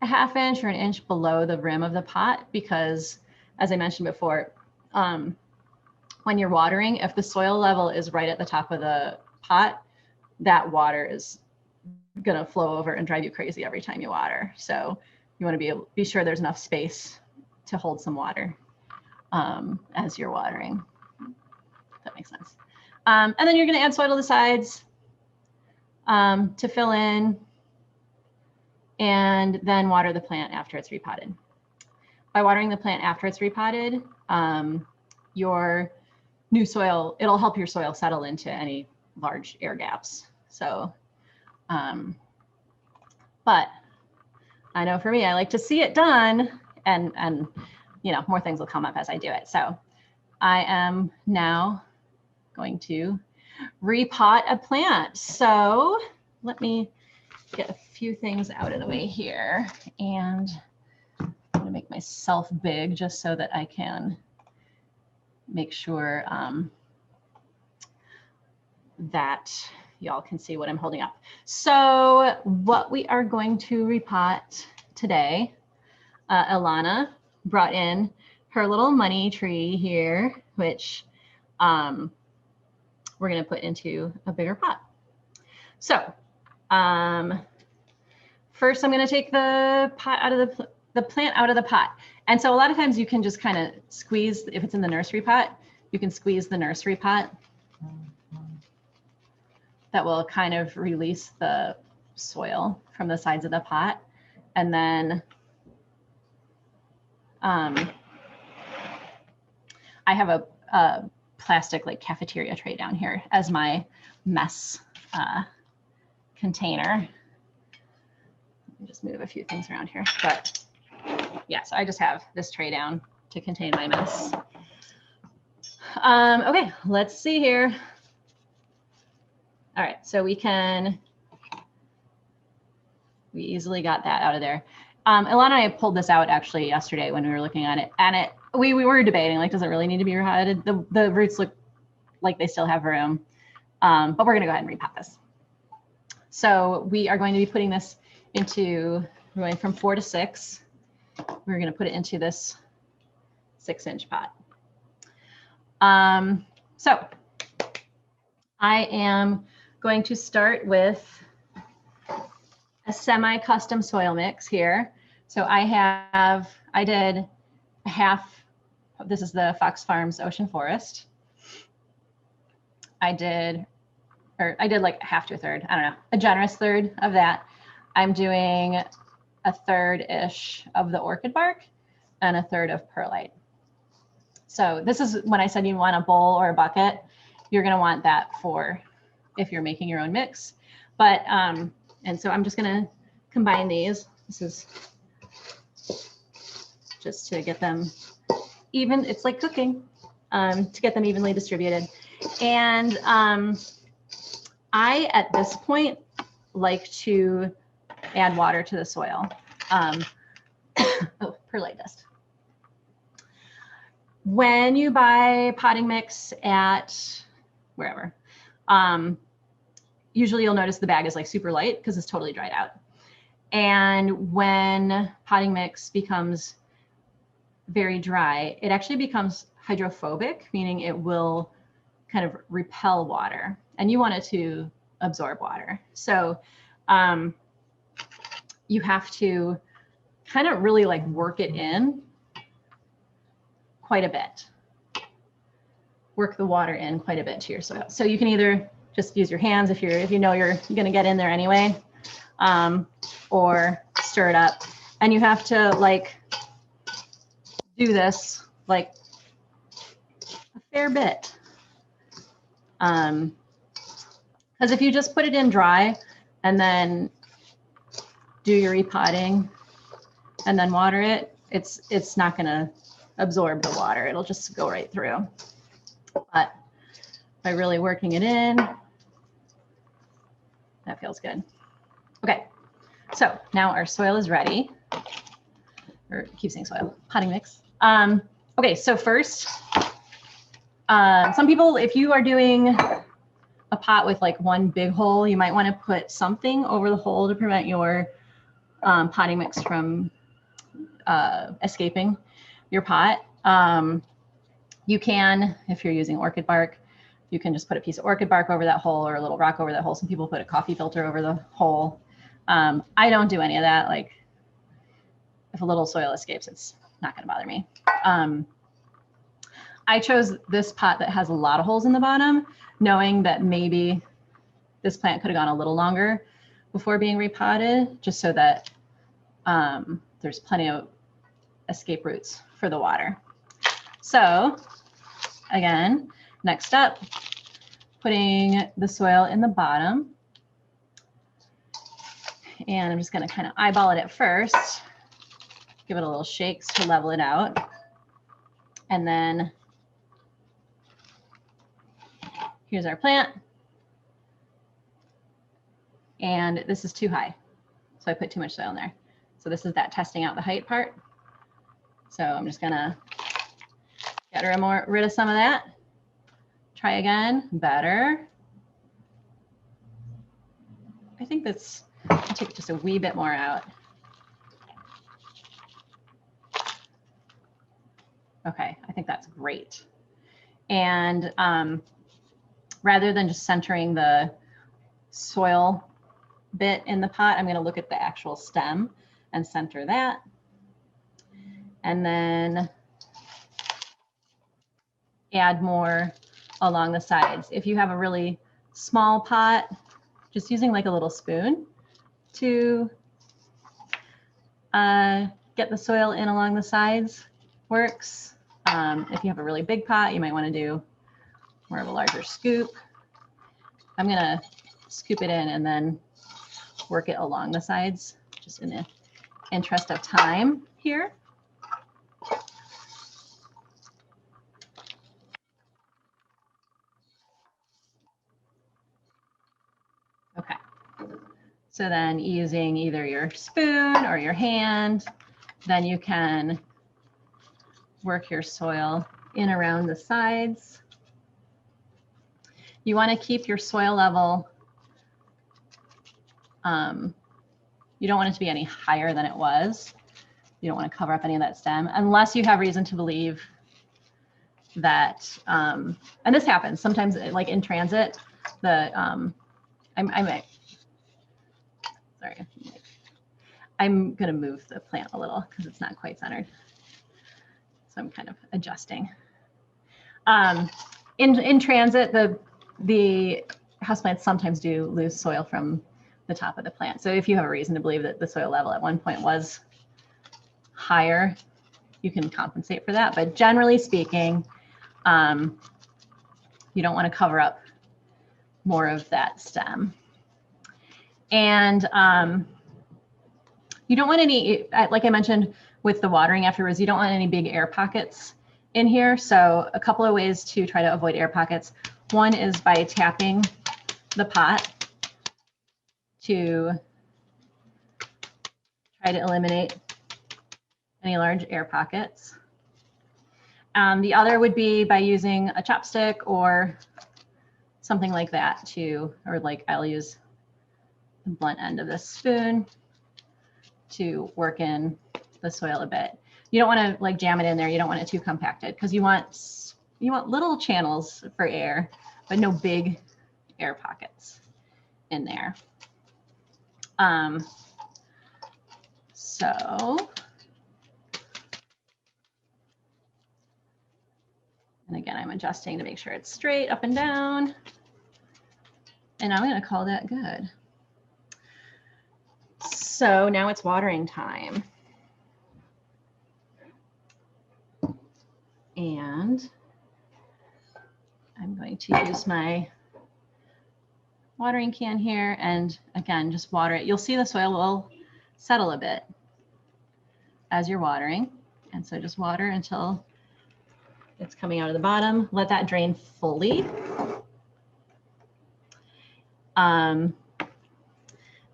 a ½ inch or an inch below the rim of the pot, because as I mentioned before, when you're watering, if the soil level is right at the top of the pot, that water is gonna flow over and drive you crazy every time you water. So you want to be sure there's enough space to hold some water as you're watering. If that makes sense. And then you're going to add soil to the sides to fill in, and then water the plant after it's repotted. By watering the plant after it's repotted, your new soil, it'll help your soil settle into any large air gaps. So, but I know for me, I like to see it done, and you know, more things will come up as I do it. So I am now going to repot a plant. So let me get a few things out of the way here, and I'm going to make myself big just so that I can make sure that y'all can see what I'm holding up. So what we are going to repot today, Ilana brought in her little money tree here, which we're going to put into a bigger pot. So first I'm going to take the pot out of the plant out of the pot. And so a lot of times you can just kind of squeeze, if it's in the nursery pot, you can squeeze the nursery pot. That will kind of release the soil from the sides of the pot. And then I have a plastic like cafeteria tray down here as my mess container. Let me just move a few things around here. But yeah, so I just have this tray down to contain my mess. Okay, let's see here. All right, so we easily got that out of there. Ilana and I pulled this out actually yesterday when we were looking at it, and we were debating, like, does it really need to be repotted? The roots look like they still have room, but we're gonna go ahead and repot this. So we are going to be putting this into, we're going from 4 to 6. We're gonna put it into this 6-inch pot. So I am going to start with a semi-custom soil mix here. So I did a half, this is the Fox Farms Ocean Forest. I did like a half to a third, I don't know, a generous third of that. I'm doing a third-ish of the orchid bark and a third of perlite. So this is when I said you want a bowl or a bucket, you're gonna want that for if you're making your own mix. But, and so I'm just gonna combine these. This is just to get them even, it's like cooking, to get them evenly distributed. And I, at this point, like to add water to the soil. Oh, perlite dust. When you buy potting mix at wherever, usually you'll notice the bag is like super light because it's totally dried out. And when potting mix becomes very dry, it actually becomes hydrophobic, meaning it will kind of repel water, and you want it to absorb water. So you have to kind of really like work it in quite a bit. Work the water in quite a bit to your soil. So you can either just use your hands if you know you're going to get in there anyway, or stir it up. And you have to like do this like a fair bit. Because if you just put it in dry and then do your repotting and then water it, it's not going to absorb the water. It'll just go right through. But by really working it in, that feels good. Okay, so now our soil is ready. Or keep saying soil, potting mix. Okay, so first, some people, if you are doing a pot with like one big hole, you might want to put something over the hole to prevent your potting mix from escaping your pot. You can, if you're using orchid bark, you can just put a piece of orchid bark over that hole or a little rock over that hole. Some people put a coffee filter over the hole. I don't do any of that. Like if a little soil escapes, it's not going to bother me. I chose this pot that has a lot of holes in the bottom, knowing that maybe this plant could have gone a little longer before being repotted, just so that there's plenty of escape routes for the water. So again, next up, putting the soil in the bottom. And I'm just going to kind of eyeball it at first, give it a little shakes to level it out. And then here's our plant. And this is too high, so I put too much soil in there. So this is that testing out the height part. So I'm just gonna get rid of some of that. Try again, better. I think that's, I'll take just a wee bit more out. Okay, I think that's great. And rather than just centering the soil bit in the pot, I'm going to look at the actual stem and center that. And then add more along the sides. If you have a really small pot, just using like a little spoon to get the soil in along the sides works. If you have a really big pot, you might want to do more of a larger scoop. I'm going to scoop it in and then work it along the sides, just in the interest of time here. Okay. So then using either your spoon or your hand, then you can work your soil in around the sides. You want to keep your soil level, you don't want it to be any higher than it was. You don't want to cover up any of that stem unless you have reason to believe that, and this happens sometimes, like in transit, I'm going to move the plant a little because it's not quite centered. So I'm kind of adjusting. In transit, the houseplants sometimes do lose soil from the top of the plant. So if you have a reason to believe that the soil level at one point was higher, you can compensate for that. But generally speaking, you don't want to cover up more of that stem. And you don't want any, like I mentioned with the watering afterwards, you don't want any big air pockets in here. So a couple of ways to try to avoid air pockets. One is by tapping the pot to try to eliminate any large air pockets. The other would be by using a chopstick or something like that to, or like I'll use the blunt end of this spoon to work in the soil a bit. You don't want to like jam it in there. You don't want it too compacted because you want little channels for air, but no big air pockets in there. So, and again, I'm adjusting to make sure it's straight up and down. And I'm going to call that good. So now it's watering time. And I'm going to use my watering can here and again, just water it. You'll see the soil will settle a bit as you're watering. And so just water until it's coming out of the bottom. Let that drain fully. And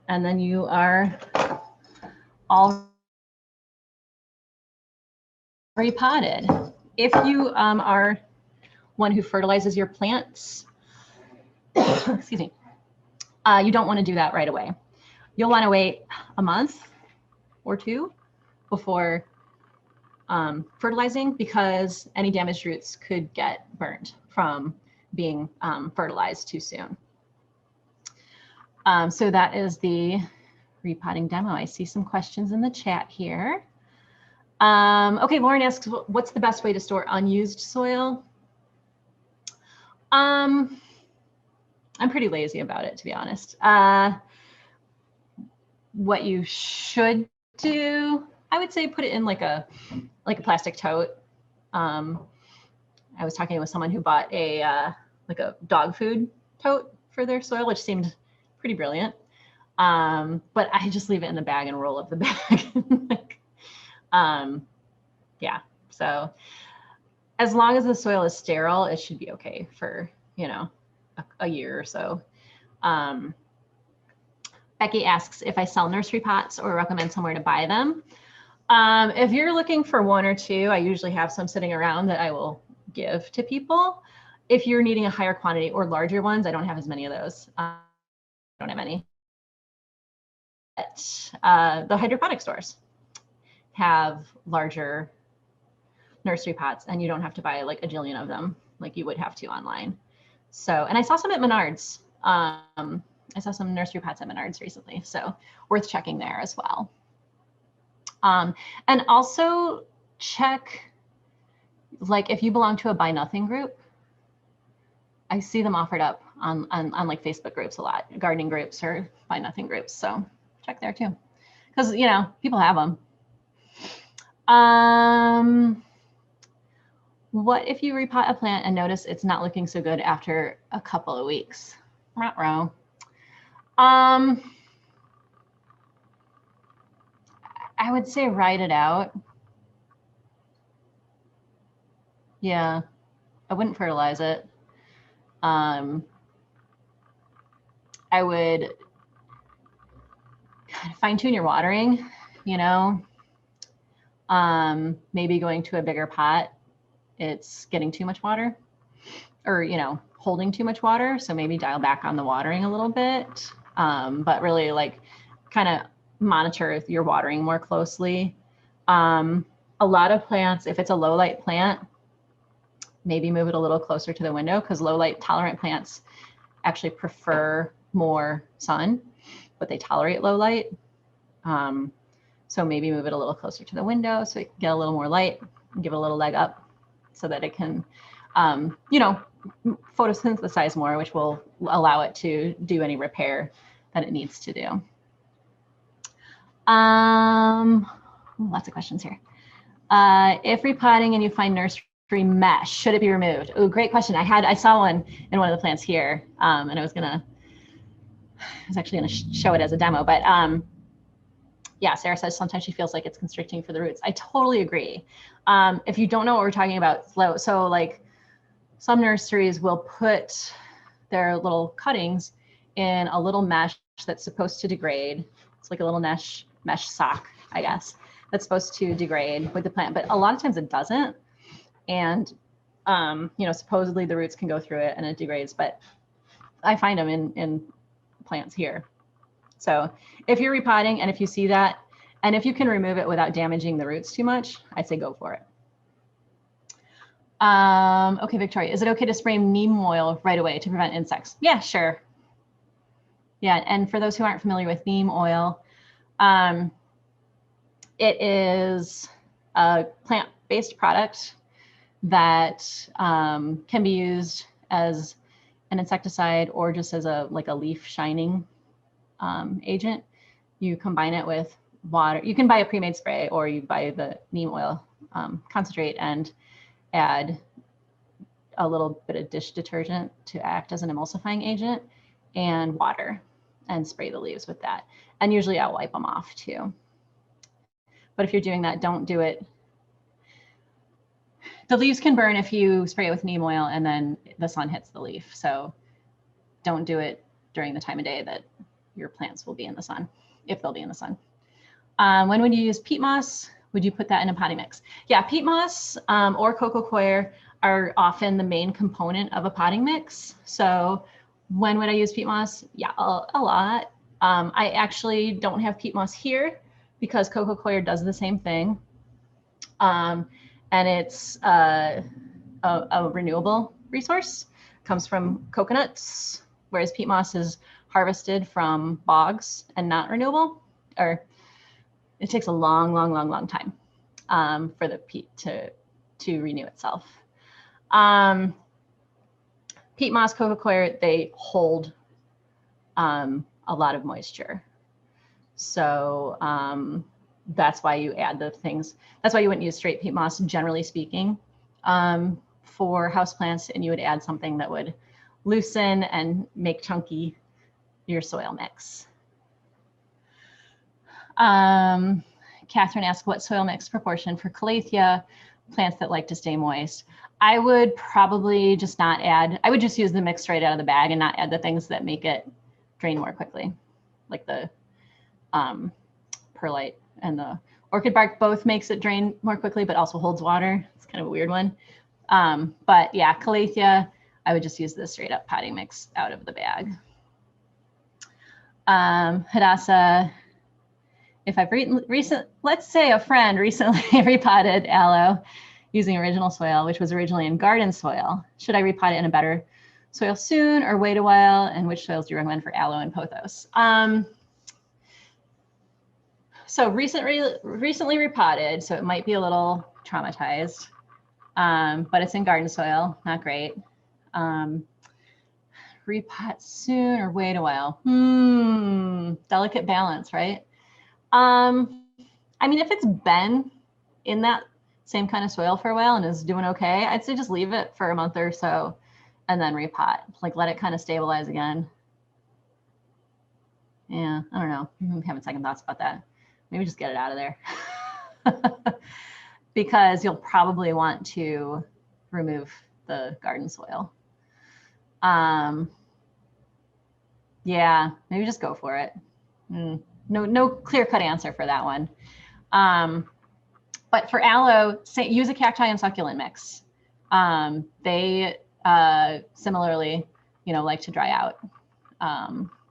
then you are all repotted. If you are one who fertilizes your plants, excuse me, you don't want to do that right away. You'll want to wait a month or two before fertilizing because any damaged roots could get burned from being fertilized too soon. So that is the repotting demo. I see some questions in the chat here. Okay, Lauren asks, what's the best way to store unused soil? I'm pretty lazy about it, to be honest. What you should do, I would say put it in like a plastic tote. I was talking with someone who bought a like a dog food tote for their soil, which seemed pretty brilliant. But I just leave it in the bag and roll up the bag. Yeah, so as long as the soil is sterile, it should be okay for, you know, a year or so. Becky asks if I sell nursery pots or recommend somewhere to buy them. If you're looking for one or two, I usually have some sitting around that I will give to people. If you're needing a higher quantity or larger ones, I don't have as many of those. I don't have any. But, the hydroponic stores have larger nursery pots and you don't have to buy like a jillion of them like you would have to online. So, and I saw some at Menards. I saw some nursery pots at Menards recently, so worth checking there as well. And also check, like if you belong to a buy nothing group, I see them offered up on like Facebook groups a lot, gardening groups or buy nothing groups. So check there too, because you know people have them. What if you repot a plant and notice it's not looking so good after a couple of weeks? Ruh-roh. I would say write it out. Yeah, I wouldn't fertilize it. I would fine tune your watering, you know, maybe going to a bigger pot. It's getting too much water or, you know, holding too much water. So maybe dial back on the watering a little bit, but really like kind of monitor your watering more closely. A lot of plants, if it's a low light plant, maybe move it a little closer to the window because low light tolerant plants actually prefer more sun, but they tolerate low light. So maybe move it a little closer to the window so it can get a little more light and give it a little leg up so that it can, you know, photosynthesize more, which will allow it to do any repair that it needs to do. Lots of questions here. If repotting and you find nursery mesh, should it be removed? Oh, great question. I saw one in one of the plants here, and I was actually gonna show it as a demo, but yeah, Sarah says sometimes she feels like it's constricting for the roots. I totally agree. If you don't know what we're talking about, so like some nurseries will put their little cuttings in a little mesh that's supposed to degrade. It's like a little mesh sock, I guess, that's supposed to degrade with the plant, but a lot of times it doesn't. And, you know, supposedly the roots can go through it and it degrades, but I find them in plants here. So if you're repotting and if you see that, and if you can remove it without damaging the roots too much, I'd say go for it. Okay, Victoria, is it okay to spray neem oil right away to prevent insects? Yeah, sure. Yeah, and for those who aren't familiar with neem oil, it is a plant-based product that can be used as an insecticide or just as a leaf shining agent. You combine it with water. You can buy a pre-made spray or you buy the neem oil concentrate and add a little bit of dish detergent to act as an emulsifying agent and water and spray the leaves with that. And usually I'll wipe them off too. But if you're doing that, don't do it. The leaves can burn if you spray it with neem oil and then the sun hits the leaf. So don't do it during the time of day that your plants will be in the sun, if they'll be in the sun. When would you use peat moss? Would you put that in a potting mix? Yeah, peat moss or coco coir are often the main component of a potting mix. So when would I use peat moss? Yeah, a lot. I actually don't have peat moss here because coco coir does the same thing. And it's a renewable resource. It comes from coconuts, whereas peat moss is harvested from bogs and not renewable, or it takes a long time for the peat to renew itself. Peat moss, coco coir, they hold a lot of moisture. So that's why you add the things. That's why you wouldn't use straight peat moss, generally speaking, for houseplants, and you would add something that would loosen and make chunky your soil mix. Catherine asked, what soil mix proportion for calathea, plants that like to stay moist? I would probably just not add, I would just use the mix straight out of the bag and not add the things that make it drain more quickly, like the perlite and the orchid bark. Both makes it drain more quickly, but also holds water. It's kind of a weird one. But yeah, calathea, I would just use the straight up potting mix out of the bag. Hadassah, if I've let's say a friend recently repotted aloe using original soil, which was originally in garden soil, should I repot it in a better soil soon or wait a while? And which soils do you recommend for aloe and pothos? So recently repotted, so it might be a little traumatized, but it's in garden soil, not great. Repot soon or wait a while? Delicate balance, right? I mean, if it's been in that same kind of soil for a while and is doing okay, I'd say just leave it for a month or so and then repot, like let it kind of stabilize again. Yeah, I don't know. I'm having second thoughts about that. Maybe just get it out of there because you'll probably want to remove the garden soil. Yeah, maybe just go for it. No clear-cut answer for that one. But for aloe, use a cacti and succulent mix. They similarly, like to dry out.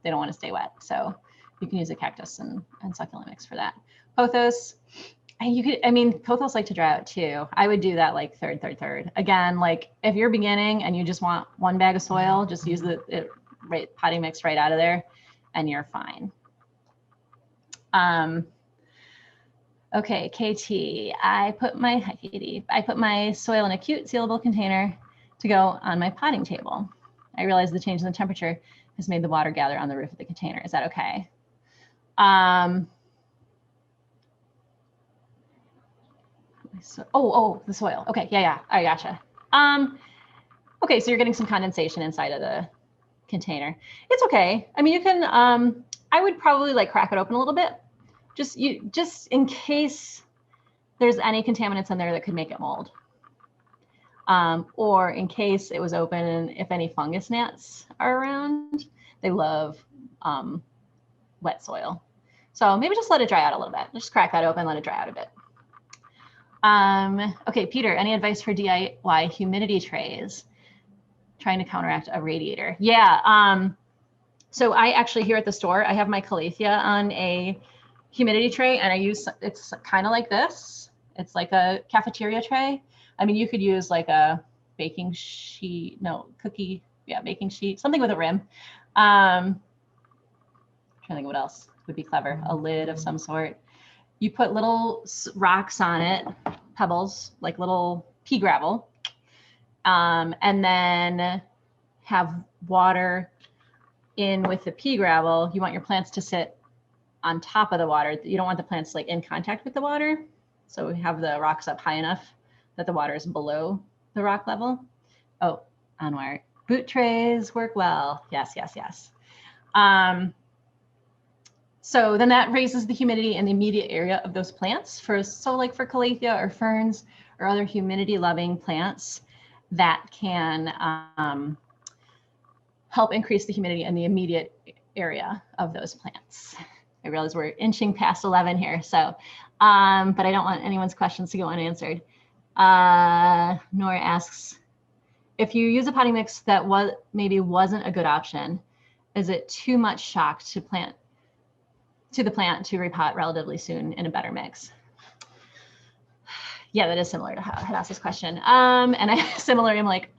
They don't want to stay wet, so you can use a cactus and succulent mix for that. Pothos, pothos like to dry out too. I would do that like third. Again, like if you're beginning and you just want one bag of soil, just use the potting mix right out of there, and you're fine. Okay, KT, I put my soil in a cute sealable container to go on my potting table. I realized the change in the temperature has made the water gather on the roof of the container. Is that okay? So, the soil. Okay, yeah, I gotcha. Okay, so you're getting some condensation inside of the container. It's okay. I mean, you can, I would probably like crack it open a little bit, just in case there's any contaminants in there that could make it mold. Or in case it was open and if any fungus gnats are around, they love wet soil. So maybe just let it dry out a little bit. Just crack that open, let it dry out a bit. Okay, Peter, any advice for DIY humidity trays? Trying to counteract a radiator. Yeah. So I actually here at the store, I have my calathea on a humidity tray, and I use, it's kind of like this. It's like a cafeteria tray. I mean, you could use like a baking sheet, no, cookie, yeah, baking sheet, something with a rim. I'm trying to think what else would be clever. A lid of some sort. You put little rocks on it, pebbles, like little pea gravel, and then have water in with the pea gravel. You want your plants to sit on top of the water. You don't want the plants like in contact with the water. So we have the rocks up high enough that the water is below the rock level. Oh, Anwar, boot trays work well. Yes, yes, yes. So then that raises the humidity in the immediate area of those plants. So like for calathea or ferns or other humidity loving plants, that can help increase the humidity in the immediate area of those plants. I realize we're inching past 11 here, so, but I don't want anyone's questions to go unanswered. Nora asks, if you use a potting mix that maybe wasn't a good option, is it too much shock to the plant to repot relatively soon in a better mix? Yeah, that is similar to how I had asked this question. And I similarly am like,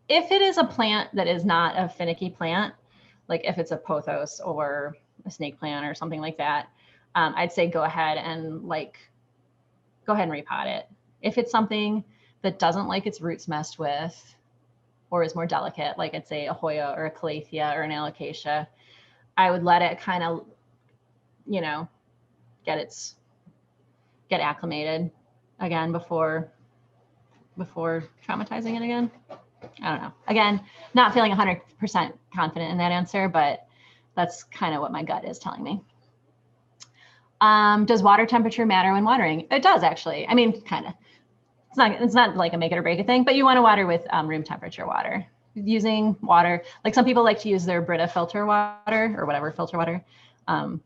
if it is a plant that is not a finicky plant, like if it's a pothos or a snake plant or something like that, I'd say go ahead and repot it. If it's something that doesn't like its roots messed with or is more delicate, like I'd say a Hoya or a Calathea or an Alocasia, I would let it kind of, you know, get acclimated again before traumatizing it again. I don't know. Again, not feeling 100% confident in that answer, but that's kind of what my gut is telling me. Does water temperature matter when watering? It does, actually. I mean, kind of. It's not like a make it or break it thing, but you want to water with room temperature water. Using water, like some people like to use their Brita filter water or whatever filter water out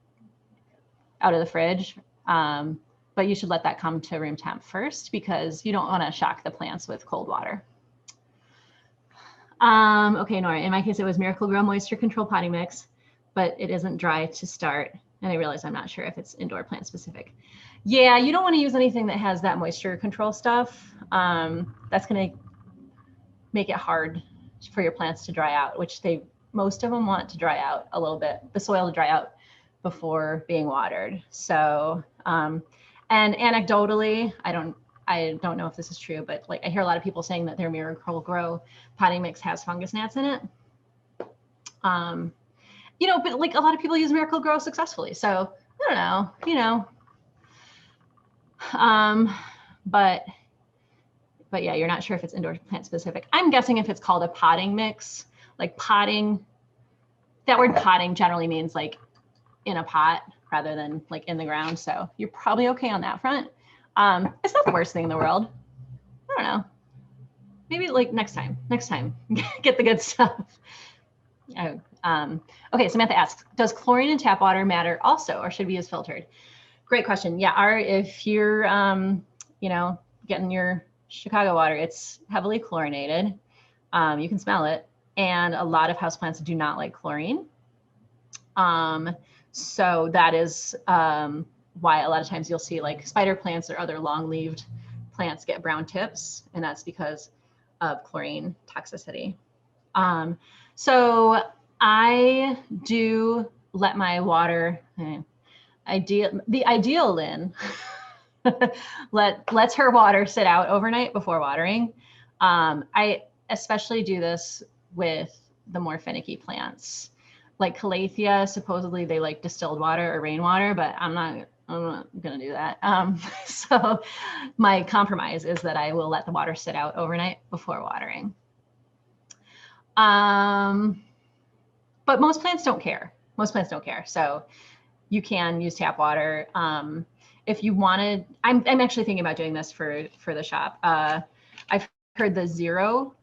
of the fridge. But you should let that come to room temp first because you don't want to shock the plants with cold water. Okay, Nora, in my case, it was Miracle-Gro Moisture Control Potting Mix, but it isn't dry to start. And I realize I'm not sure if it's indoor plant specific. Yeah, you don't want to use anything that has that moisture control stuff. That's going to make it hard for your plants to dry out, which most of them want to dry out a little bit, the soil to dry out before being watered. So, and anecdotally, I don't know if this is true, but like I hear a lot of people saying that their Miracle-Gro potting mix has fungus gnats in it. You know, but like a lot of people use Miracle-Gro successfully. So I don't know, you know. But yeah, you're not sure if it's indoor plant specific. I'm guessing if it's called a potting mix, like potting, that word potting generally means like in a pot rather than like in the ground. So you're probably okay on that front. It's not the worst thing in the world. I don't know. Maybe like next time, get the good stuff. Okay, Samantha asks, does chlorine in tap water matter also, or should we use filtered? Great question. Yeah, if you're, you know, getting your Chicago water, it's heavily chlorinated. You can smell it. And a lot of houseplants do not like chlorine. So that is why a lot of times you'll see like spider plants or other long-leaved plants get brown tips, and that's because of chlorine toxicity. So I do let my water, the ideal Lynn lets her water sit out overnight before watering. I especially do this with the more finicky plants. Like Calathea, supposedly they like distilled water or rainwater, but I'm not gonna do that. So my compromise is that I will let the water sit out overnight before watering. But most plants don't care. So you can use tap water. If you wanted, I'm actually thinking about doing this for the shop. I've heard the zero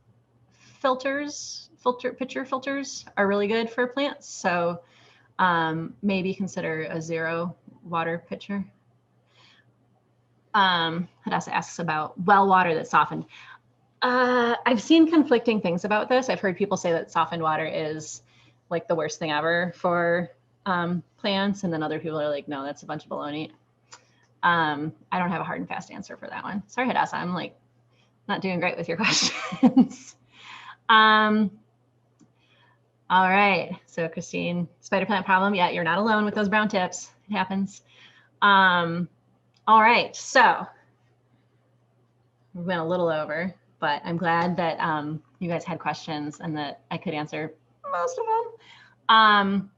pitcher filters are really good for plants. So maybe consider a zero water pitcher. Hadassah asks about well water that's softened. I've seen conflicting things about this. I've heard people say that softened water is like the worst thing ever for plants. And then other people are like, no, that's a bunch of baloney. I don't have a hard and fast answer for that one. Sorry, Hadassah, I'm like not doing great with your questions. All right, so Christine, spider plant problem. Yeah, you're not alone with those brown tips. It happens. All right, so we went a little over, but I'm glad that you guys had questions and that I could answer most of them.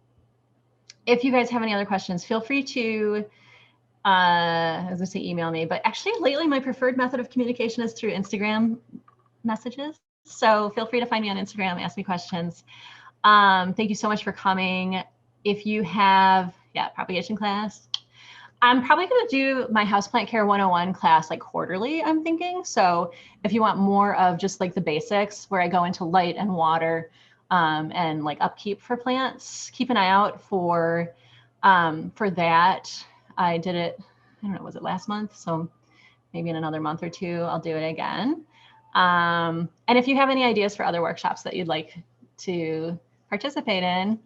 If you guys have any other questions, feel free to, I was gonna say email me, but actually lately my preferred method of communication is through Instagram messages. So feel free to find me on Instagram, ask me questions. Thank you so much for coming. If you have, propagation class, I'm probably going to do my Houseplant Care 101 class like quarterly, I'm thinking. So if you want more of just like the basics where I go into light and water and like upkeep for plants, keep an eye out for that. I did it, I don't know, was it last month? So maybe in another month or two, I'll do it again. And if you have any ideas for other workshops that you'd like to participate in,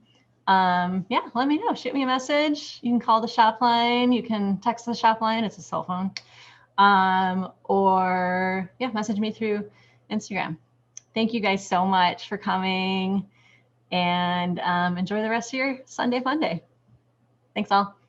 yeah, let me know. Shoot me a message. You can call the shop line. You can text the shop line. It's a cell phone. Or yeah, message me through Instagram. Thank you guys so much for coming, and enjoy the rest of your Sunday fun day. Thanks all.